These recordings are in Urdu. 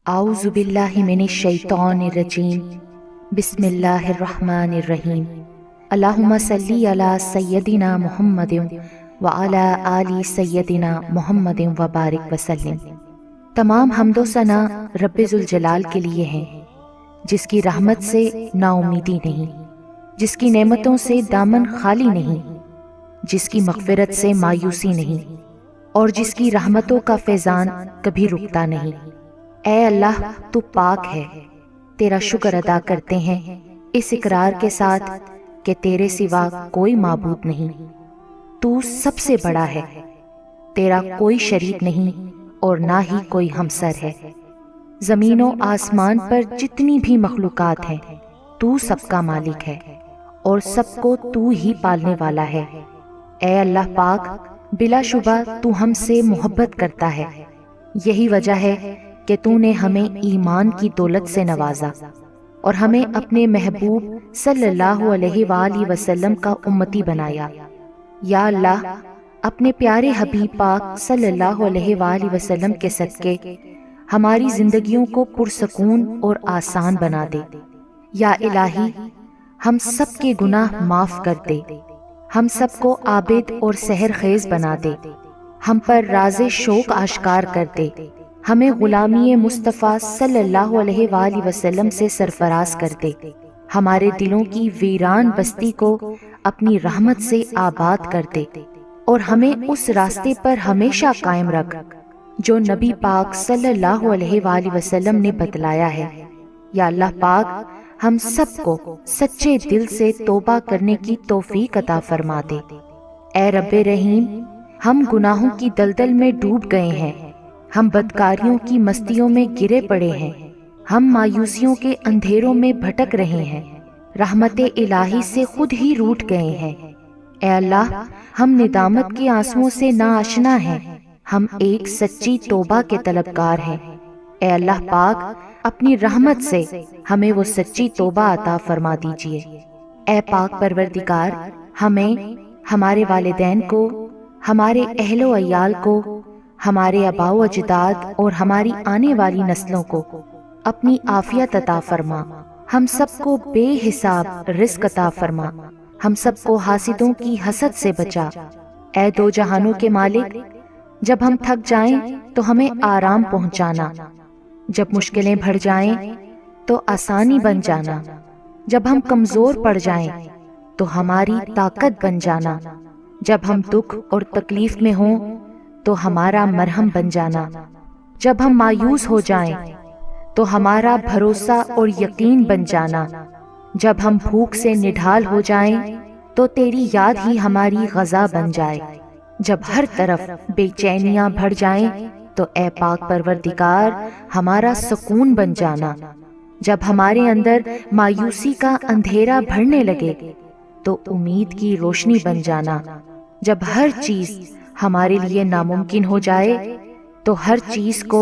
اعوذ باللہ من الشیطان الرجیم بسم اللہ الرحمن الرحیم اللہم صلی علی سیدنا محمد وعلی آل سیدنا محمد وبارک وسلم۔ تمام حمد و ثنا رب ذوالجلال کے لیے ہیں، جس کی رحمت سے نا امیدی نہیں، جس کی نعمتوں سے دامن خالی نہیں، جس کی مغفرت سے مایوسی نہیں، اور جس کی رحمتوں کا فیضان کبھی رکتا نہیں۔ اے اللہ، تو پاک ہے، تیرا شکر ادا کرتے ہیں اس اقرار کے ساتھ کہ تیرے سوا کوئی معبود نہیں، تو سب سے بڑا ہے، تیرا کوئی شریک نہیں اور نہ ہی کوئی ہمسر ہے۔ زمین و آسمان پر جتنی بھی مخلوقات ہیں تو سب کا مالک ہے اور سب کو تو ہی پالنے والا ہے۔ اے اللہ پاک، بلا شبہ تو ہم سے محبت کرتا ہے، یہی وجہ ہے کہ تو نے ہمیں ایمان کی دولت سے نوازا اور ہمیں اپنے محبوب صلی اللہ علیہ وآلہ وسلم کا امتی بنایا۔ یا اللہ، اپنے پیارے حبیب پاک صلی اللہ علیہ وآلہ وسلم کے صدقے ہماری زندگیوں کو پرسکون اور آسان بنا دے۔ یا الہی، ہم سب کے گناہ معاف کر دے، ہم سب کو عابد اور سحر خیز بنا دے، ہم پر راز شوق آشکار کر دے، ہمیں غلامی مصطفیٰ صلی اللہ علیہ وآلہ وسلم سے سرفراز کر دے، ہمارے دلوں کی ویران بستی کو اپنی رحمت سے آباد کر دے، اور ہمیں اس راستے پر ہمیشہ قائم رکھ جو نبی پاک صلی اللہ علیہ وآلہ وسلم نے بتلایا ہے۔ یا اللہ پاک، ہم سب کو سچے دل سے توبہ کرنے کی توفیق عطا فرما دے۔ اے رب رحیم، ہم گناہوں کی دلدل میں ڈوب گئے ہیں، ہم بدکاریوں کی مستیوں میں گرے پڑے ہیں، ہم مایوسیوں کے اندھیروں میں بھٹک رہے ہیں، رحمت الہی سے خود ہی روٹھ گئے ہیں۔ اے اللہ، ہم ندامت کے آنسوؤں سے ناآشنا ہیں، ہم ایک سچی توبہ کے طلبگار ہیں۔ اے اللہ پاک، اپنی رحمت سے ہمیں وہ سچی توبہ عطا فرما دیجئے۔ اے پاک پروردگار، ہمیں، ہمارے والدین کو، ہمارے اہل و عیال کو، ہمارے آباء و اجداد اور ہماری آنے والی نسلوں کو اپنی عافیت عطا فرما، ہم سب کو بے حساب رزق عطا فرما، ہم سب کو حاسدوں کی حسد سے بچا۔ اے دو جہانوں کے مالک، جب ہم تھک جائیں تو ہمیں آرام پہنچانا، جب مشکلیں بڑھ جائیں تو آسانی بن جانا، جب ہم کمزور پڑ جائیں تو ہماری طاقت بن جانا، جب ہم دکھ اور تکلیف میں ہوں تو ہمارا مرہم بن جانا، جب ہم مایوس ہو جائیں تو ہمارا بھروسہ اور یقین بن جانا، جب ہم بھوک سے نڈھال ہو جائیں تو تیری یاد ہی ہماری غذا بن جائے، جب ہر طرف بے چینیاں بڑھ جائیں تو اے پاک پروردگار ہمارا سکون بن جانا، جب ہمارے اندر مایوسی کا اندھیرا بڑھنے لگے تو امید کی روشنی بن جانا، جب ہر چیز ہمارے لیے ناممکن ہو جائے تو ہر چیز کو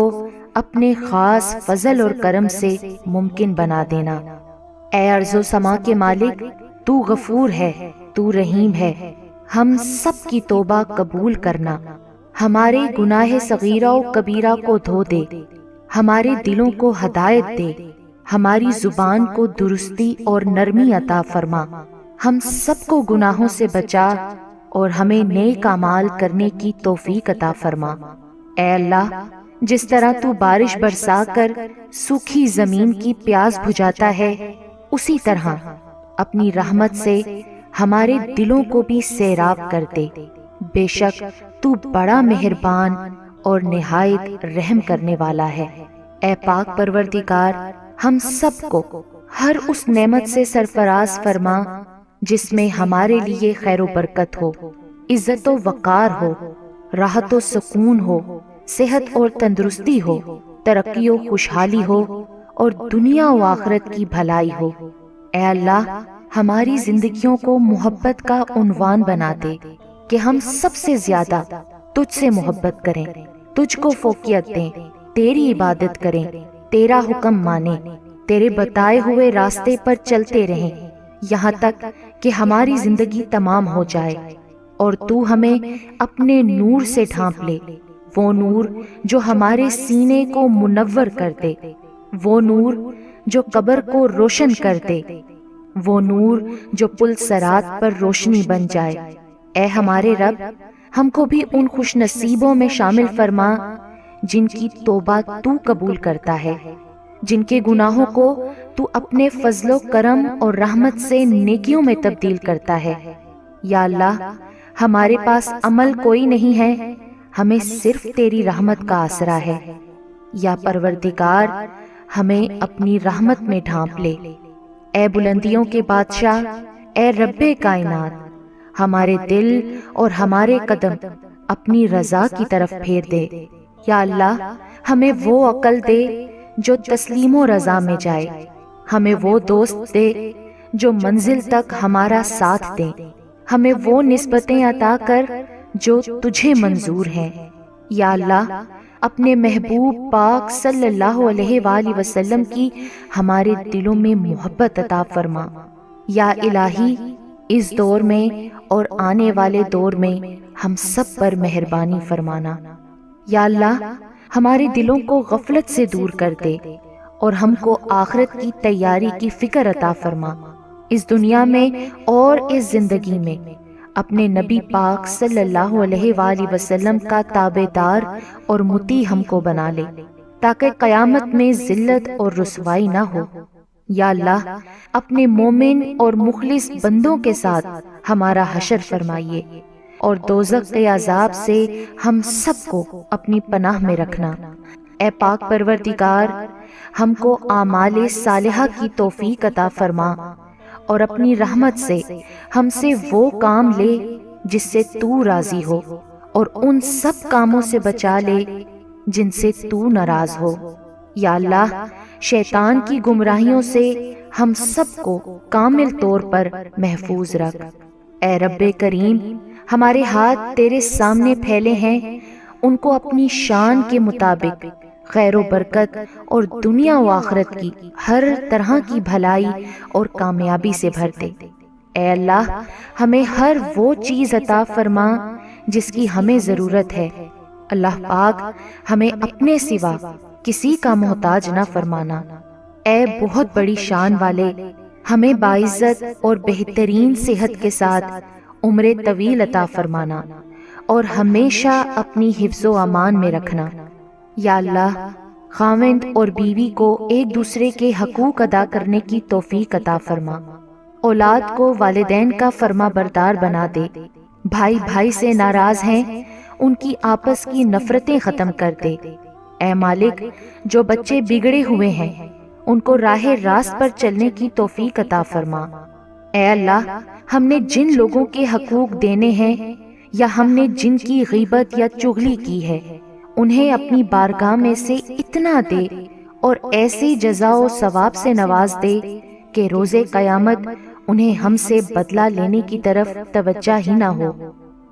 اپنے خاص فضل اور کرم سے ممکن بنا دینا۔ اے ارض و سما کے مالک، تو غفور ہے، تو رحیم ہے، ہم سب کی توبہ قبول کرنا، ہمارے گناہ صغیرہ و کبیرہ کو دھو دے، ہمارے دلوں کو ہدایت دے، ہماری زبان کو درستی اور نرمی عطا فرما، ہم سب کو گناہوں سے بچا اور ہمیں نیک اعمال کرنے کی توفیق عطا فرما۔ اے اللہ، جس طرح تو بارش برسا کر سوکھی زمین کی پیاس بجھاتا ہے، اسی طرح اپنی رحمت سے ہمارے دلوں کو بھی سیراب کر دے، بے شک تو بڑا مہربان اور نہایت رحم کرنے والا ہے۔ اے پاک پروردگار، ہم سب کو ہر اس نعمت سے سرفراز فرما جس میں ہمارے لیے خیر و برکت ہو، عزت و وقار ہو، راحت و سکون ہو، صحت اور تندرستی ہو، ترقی و خوشحالی ہو اور دنیا و آخرت کی بھلائی ہو۔ اے اللہ، ہماری زندگیوں کو محبت کا عنوان بنا دے کہ ہم سب سے زیادہ تجھ سے محبت کریں، تجھ کو فوقیت دیں، تیری عبادت کریں، تیرا حکم مانیں، تیرے بتائے ہوئے راستے پر چلتے رہیں یہاں تک کہ ہماری زندگی تمام ہو جائے اور تو ہمیں اپنے نور سے ڈھانپ لے، وہ نور جو ہمارے سینے کو منور کر دے، وہ نور جو قبر کو روشن کر دے، وہ نور جو پل صراط پر روشنی بن جائے۔ اے ہمارے رب، ہم کو بھی ان خوش نصیبوں میں شامل فرما جن کی توبہ تو قبول کرتا ہے، جن کے گناہوں کو تو اپنے فضل و کرم اور رحمت سے نیکیوں میں تبدیل کرتا ہے۔ یا اللہ، ہمارے پاس عمل کوئی نہیں ہے، ہمیں صرف تیری رحمت کا آسرا ہے۔ یا پروردگار، ہمیں اپنی رحمت میں ڈھانپ لے۔ اے بلندیوں کے بادشاہ، اے رب کائنات، ہمارے دل اور ہمارے قدم اپنی رضا کی طرف پھیر دے۔ یا اللہ، ہمیں وہ عقل دے جو تسلیم و رضا میں جائے، ہمیں وہ دوست دے جو منزل تک ہمارا ساتھ دیں، ہمیں وہ نسبتیں عطا کر جو تجھے منظور ہیں۔ یا اللہ، اپنے محبوب پاک صلی اللہ علیہ وآلہ وسلم کی ہمارے دلوں میں محبت عطا فرما۔ یا الہی، اس دور میں اور آنے والے دور میں ہم سب پر مہربانی فرمانا۔ یا اللہ، ہمارے دلوں کو غفلت سے دور کر دے اور ہم کو آخرت کی تیاری کی فکر عطا فرما۔ اس دنیا میں اور اس زندگی میں اپنے نبی پاک صلی اللہ علیہ وآلہ وسلم کا تابع دار اور مطیع ہم کو بنا لے، تاکہ قیامت میں ذلت اور رسوائی نہ ہو۔ یا اللہ، اپنے مومن اور مخلص بندوں کے ساتھ ہمارا حشر فرمائیے اور دوزخ کے عذاب سے ہم سب کو اپنی پناہ میں رکھنا۔ اے پاک پروردگار، ہم کو اعمال صالحہ کی توفیق عطا فرما اور اپنی رحمت سے ہم سے وہ کام لے جس سے تو راضی ہو، اور ان سب کاموں سے بچا لے جن سے تو ناراض ہو۔ یا اللہ، شیطان کی گمراہیوں سے ہم سب کو کامل طور پر محفوظ رکھ۔ اے رب کریم، ہمارے ہاتھ تیرے سامنے پھیلے ہیں، ان کو اپنی شان کے مطابق خیر و برکت اور دنیا و آخرت کی ہر طرح کی بھلائی اور کامیابی سے بھر دے۔ اے اللہ، ہمیں ہر وہ چیز عطا فرما جس کی ہمیں ضرورت ہے۔ اللہ پاک، ہمیں اپنے سوا کسی کا محتاج نہ فرمانا۔ اے بہت بڑی شان والے، ہمیں باعزت اور بہترین صحت کے ساتھ عمر طویل عطا فرمانا اور ہمیشہ اپنی حفظ و امان میں رکھنا۔ یا اللہ، خاوند اور بیوی کو ایک دوسرے کے حقوق ادا کرنے کی توفیق عطا فرما، اولاد کو والدین کا فرما بردار بنا دے، بھائی بھائی سے ناراض ہیں ان کی آپس کی نفرتیں ختم کر دے۔ اے مالک، جو بچے بگڑے ہوئے ہیں ان کو راہ راست پر چلنے کی توفیق عطا فرما۔ اے اللہ، ہم نے جن لوگوں کے حقوق دینے ہیں یا ہم نے جن کی غیبت یا چغلی کی ہے، انہیں اپنی بارگاہ میں سے اتنا دے اور ایسی جزا و ثواب سے نواز دے کہ روز قیامت انہیں ہم سے بدلہ لینے کی طرف توجہ ہی نہ ہو۔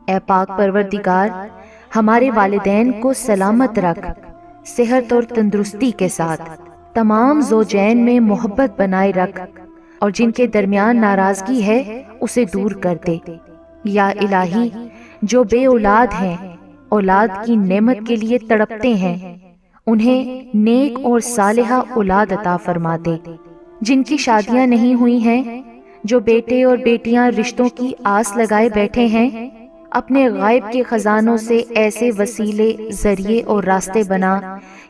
اے پاک پروردگار، ہمارے والدین کو سلامت رکھ، صحت اور تندرستی کے ساتھ تمام زوجین میں محبت بنائے رکھ، اور جن کے درمیان ناراضگی ہے اسے دور کر دے۔ یا الہی، جو بے اولاد ہیں، اولاد کی نعمت کے لیے تڑپتے ہیں، انہیں نیک اور صالحہ اولاد عطا فرما دے۔ جن کی شادیاں نہیں ہوئی ہیں، جو بیٹے اور بیٹیاں رشتوں کی آس لگائے بیٹھے ہیں، اپنے غائب کے خزانوں سے ایسے وسیلے، ذریعے اور راستے بنا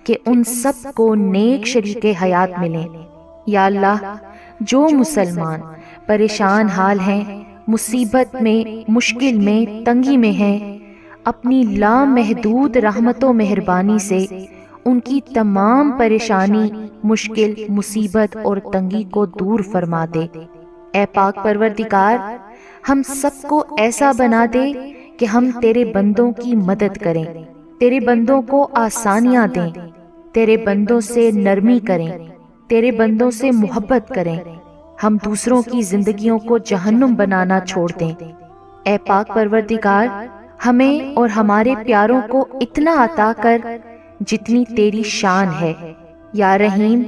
کہ ان سب کو نیک شریک حیات ملیں۔ یا اللہ، جو مسلمان پریشان حال ہیں، مصیبت میں، مشکل میں، تنگی میں ہیں، اپنی لامحدود رحمت و مہربانی سے ان کی تمام پریشانی، مشکل، مصیبت اور تنگی کو دور فرما دے۔ اے پاک پروردگار، ہم سب کو ایسا بنا دے کہ ہم تیرے بندوں کی مدد کریں، تیرے بندوں کو آسانیاں دیں، تیرے بندوں سے نرمی کریں، تیرے بندوں سے محبت کریں، ہم دوسروں کی زندگیوں کو جہنم بنانا چھوڑ دیں۔ اے پاک پروردگار، ہمیں اور ہمارے پیاروں کو اتنا عطا کر جتنی تیری شان ہے۔ یا رحیم،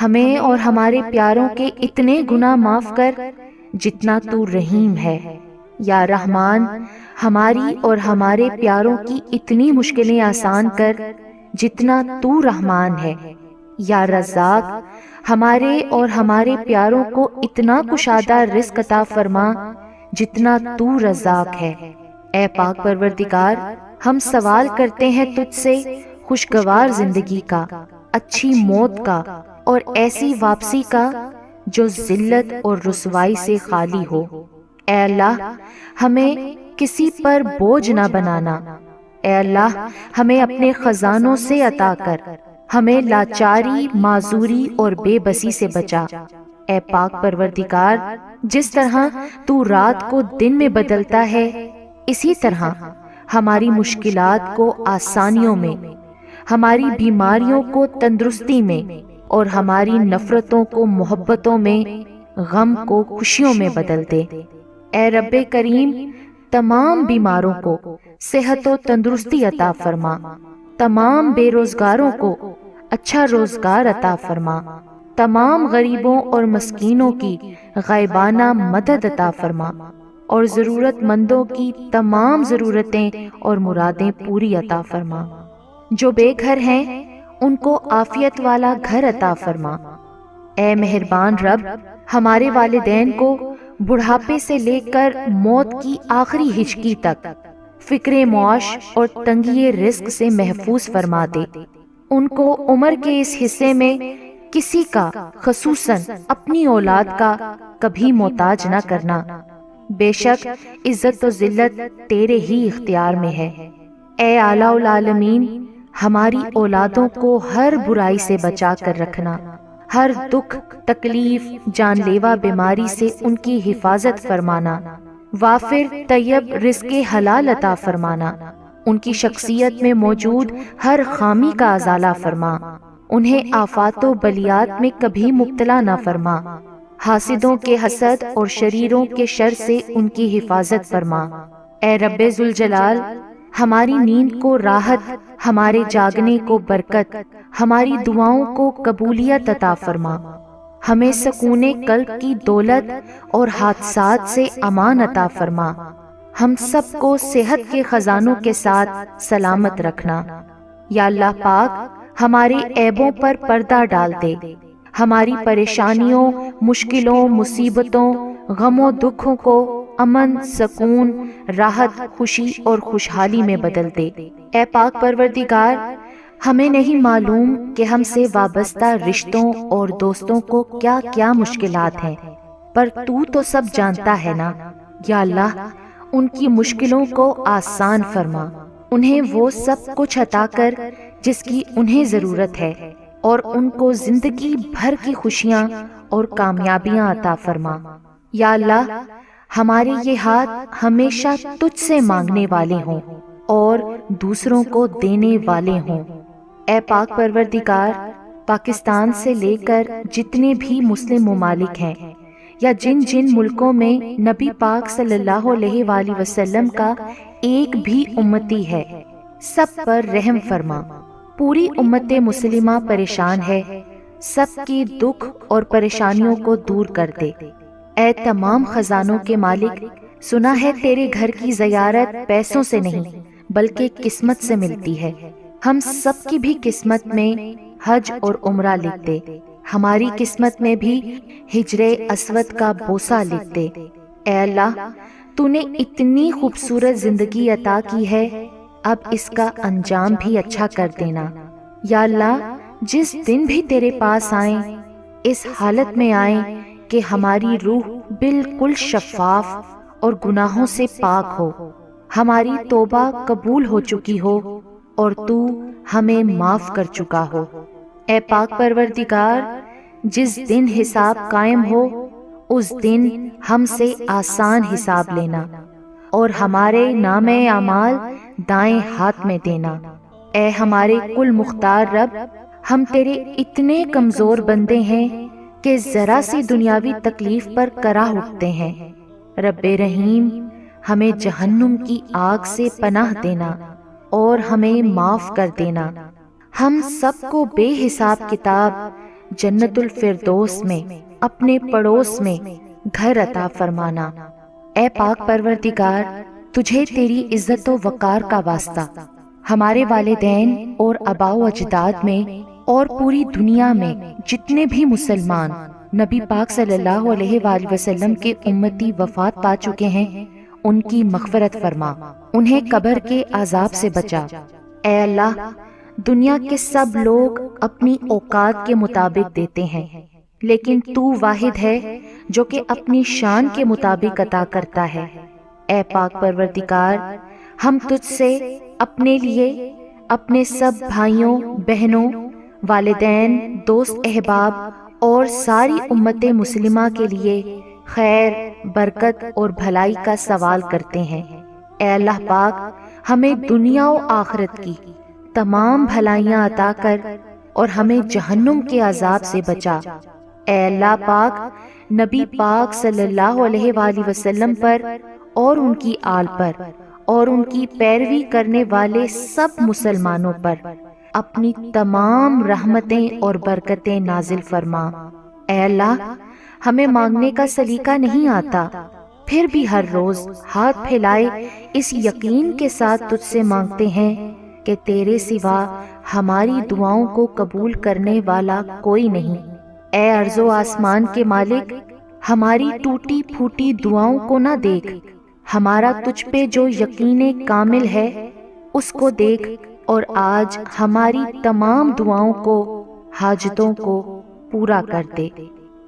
ہمیں اور ہمارے پیاروں کے اتنے گناہ معاف کر جتنا تو رحیم ہے۔ یا رحمان، ہماری اور ہمارے پیاروں کی اتنی مشکلیں آسان کر جتنا تو رحمان ہے۔ یا رزاق، ہمارے اور ہمارے پیاروں کو اتنا کشادہ رزق عطا فرما جتنا تو رزاق ہے۔ اے پاک پروردگار، ہم سوال کرتے ہیں تجھ سے خوشگوار زندگی کا، اچھی موت کا اور ایسی واپسی کا جو ذلت اور رسوائی سے خالی ہو۔ اے اللہ، ہمیں کسی پر بوجھ نہ بنانا۔ اے اللہ، ہمیں اپنے خزانوں سے عطا کر، ہمیں لاچاری، معذوری اور بے بسی سے بچا۔ اے پاک پروردگار، جس طرح تو رات کو دن میں بدلتا ہے، اسی طرح ہماری مشکلات کو آسانیوں میں، ہماری بیماریوں کو تندرستی میں اور ہماری نفرتوں کو محبتوں میں، غم کو خوشیوں میں بدل دے۔ اے رب کریم، تمام بیماروں کو صحت و تندرستی عطا فرما، تمام بے روزگاروں کو اچھا روزگار عطا فرما، تمام غریبوں اور مسکینوں کی غائبانہ مدد عطا فرما اور ضرورت مندوں کی تمام ضرورتیں اور مرادیں پوری عطا فرما۔ جو بے گھر ہیں ان کو عافیت والا گھر عطا فرما۔ اے مہربان رب، ہمارے والدین کو بڑھاپے سے لے کر موت کی آخری ہچکی تک فکر معاش اور تنگی رزق سے محفوظ فرما دے۔ ان کو عمر کے اس حصے میں کسی کا، خصوصاً اپنی اولاد کا، کبھی محتاج نہ کرنا۔ بے شک عزت و ذلت تیرے ہی اختیار میں ہے۔ اے اعلیٰ العالمین، ہماری اولادوں کو ہر برائی سے بچا کر رکھنا، ہر دکھ، تکلیف، جان لیوا بیماری سے ان کی حفاظت فرمانا، وافر طیب رزق حلال عطا فرمانا، ان کی شخصیت میں موجود ہر خامی کا ازالہ فرما، انہیں آفات و بلیات میں کبھی مبتلا نہ فرما، حاسدوں کے حسد اور شریروں کے شر سے ان کی حفاظت فرما۔ اے رب ذوالجلال، ہماری نیند کو راحت، ہمارے جاگنے کو برکت، ہماری دعاؤں کو قبولیت عطا فرما، ہمیں سکون قلب کی دولت اور حادثات سے امان عطا فرما، ہم سب کو صحت کے خزانوں کے ساتھ سلامت رکھنا۔ یا اللہ پاک، ہمارے عیبوں پر پردہ ڈال دے، ہماری پریشانیوں، مشکلوں، مصیبتوں، غم و دکھوں کو امن، سکون، راحت، خوشی اور خوشحالی میں بدل دے۔ اے پاک پروردگار، ہمیں نہیں معلوم کہ ہم سے وابستہ رشتوں اور دوستوں کو کیا کیا مشکلات ہیں، پر تو سب جانتا ہے نا۔ یا اللہ، ان کی مشکلوں کو آسان فرما، انہیں وہ سب کچھ عطا کر جس کی انہیں ضرورت ہے، اور ان کو زندگی بھر کی خوشیاں اور کامیابیاں عطا فرما۔ یا اللہ، ہمارے یہ ہاتھ ہمیشہ تجھ سے مانگنے والے ہوں اور دوسروں کو دینے والے ہوں۔ اے پاک پروردگار، پاکستان سے لے کر جتنے بھی مسلم ممالک ہیں، یا جن جن ملکوں میں نبی پاک صلی اللہ علیہ وآلہ وسلم کا ایک بھی امتی ہے، سب پر رحم فرما۔ پوری امت مسلمہ پریشان ہے، سب کی دکھ اور پریشانیوں کو دور کر دے۔ اے تمام خزانوں کے مالک، سنا ہے تیرے گھر کی زیارت پیسوں سے نہیں بلکہ قسمت سے ملتی ہے۔ ہم سب کی بھی قسمت میں حج اور عمرہ لکھ دے، ہماری قسمت میں بھی ہجر اسود کا بوسہ لکھ دے۔ اے اللہ، تو نے اتنی خوبصورت زندگی عطا کی ہے، اب اس کا انجام بھی اچھا کر دینا۔ یا اللہ، جس دن بھی تیرے پاس آئیں، اس حالت میں آئیں کہ ہماری روح بالکل شفاف اور گناہوں سے پاک ہو، ہماری توبہ قبول ہو چکی ہو اور تو ہمیں معاف کر چکا ہو۔ اے پاک پروردگار، جس دن حساب قائم ہو اس دن ہم سے آسان حساب لینا اور ہمارے نامہ اعمال دائیں ہاتھ میں دینا۔ اے ہمارے کل مختار رب، ہم تیرے اتنے کمزور بندے ہیں کہ ذرا سی دنیاوی تکلیف پر کراہ اٹھتے ہیں۔ رب رحیم، ہمیں جہنم کی آگ سے پناہ دینا اور ہمیں معاف کر دینا۔ ہم سب کو بے حساب کتاب جنت الفردوس میں اپنے پڑوس میں گھر عطا فرمانا۔ اے پاک پروردگار، تجھے تیری عزت و وقار کا واسطہ، ہمارے والدین اور آباء و اجداد میں اور پوری دنیا میں جتنے بھی مسلمان نبی پاک صلی اللہ علیہ وآلہ وسلم کے امتی وفات پا چکے ہیں، ان کی مغفرت فرما، انہیں قبر کے عذاب سے بچا۔ اے اللہ، دنیا کے سب لوگ اپنی اوقات کے مطابق دیتے ہیں، لیکن تو واحد ہے جو کہ اپنی شان کے مطابق عطا کرتا ہے۔ اے پاک پروردگار، ہم تجھ سے اپنے لیے، اپنے سب بھائیوں بہنوں، والدین، دوست احباب اور ساری امت مسلمہ کے لیے خیر، برکت اور بھلائی کا سوال کرتے ہیں۔ اے اللہ پاک، ہمیں دنیا و آخرت کی تمام بھلائیاں عطا کر اور ہمیں جہنم کے عذاب سے بچا۔ اے اللہ پاک، نبی پاک صلی اللہ علیہ وآلہ وسلم پر اور ان کی آل پر اور ان کی پیروی کرنے والے سب مسلمانوں پر اپنی تمام رحمتیں اور برکتیں نازل فرما۔ اے اللہ، ہمیں مانگنے کا سلیقہ نہیں آتا، پھر بھی ہر روز ہاتھ پھیلائے اس یقین کے ساتھ تجھ سے مانگتے ہیں کہ تیرے سوا ہماری دعاؤں کو قبول کرنے والا کوئی نہیں۔ اے ارض و آسمان کے مالک، ہماری ٹوٹی پھوٹی دعاؤں کو نہ دیکھ، ہمارا تجھ پہ جو یقین کامل ہے اس کو دیکھ، اور آج ہماری تمام دعاؤں کو، حاجتوں کو پورا کر دے۔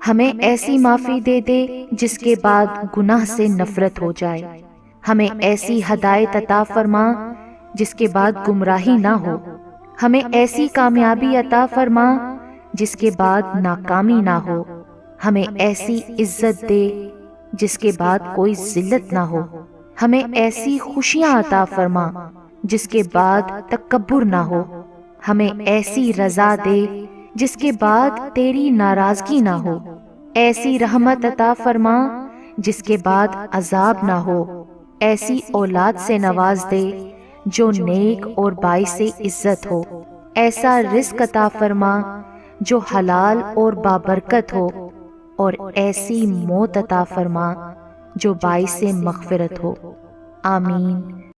ہمیں ایسی معافی دے دے جس کے بعد گناہ سے نفرت ہو جائے، ہمیں ایسی ہدایت عطا فرما جس کے بعد گمراہی نہ ہو، ہمیں ایسی کامیابی عطا فرما جس کے بعد ناکامی نہ ہو، ہمیں ایسی عزت دے جس کے بعد کوئی ذلت نہ ہو، ہمیں ایسی خوشیاں عطا فرما جس کے بعد تکبر نہ ہو، ہمیں ایسی رضا دے جس کے بعد تیری ناراضگی نہ ہو، ایسی رحمت عطا فرما جس کے بعد عذاب نہ ہو، ایسی اولاد سے نواز دے جو نیک اور باعث عزت ہو، ایسا رزق عطا فرما جو حلال اور بابرکت ہو، اور ایسی موت عطا فرما جو باعث مغفرت ہو۔ آمین۔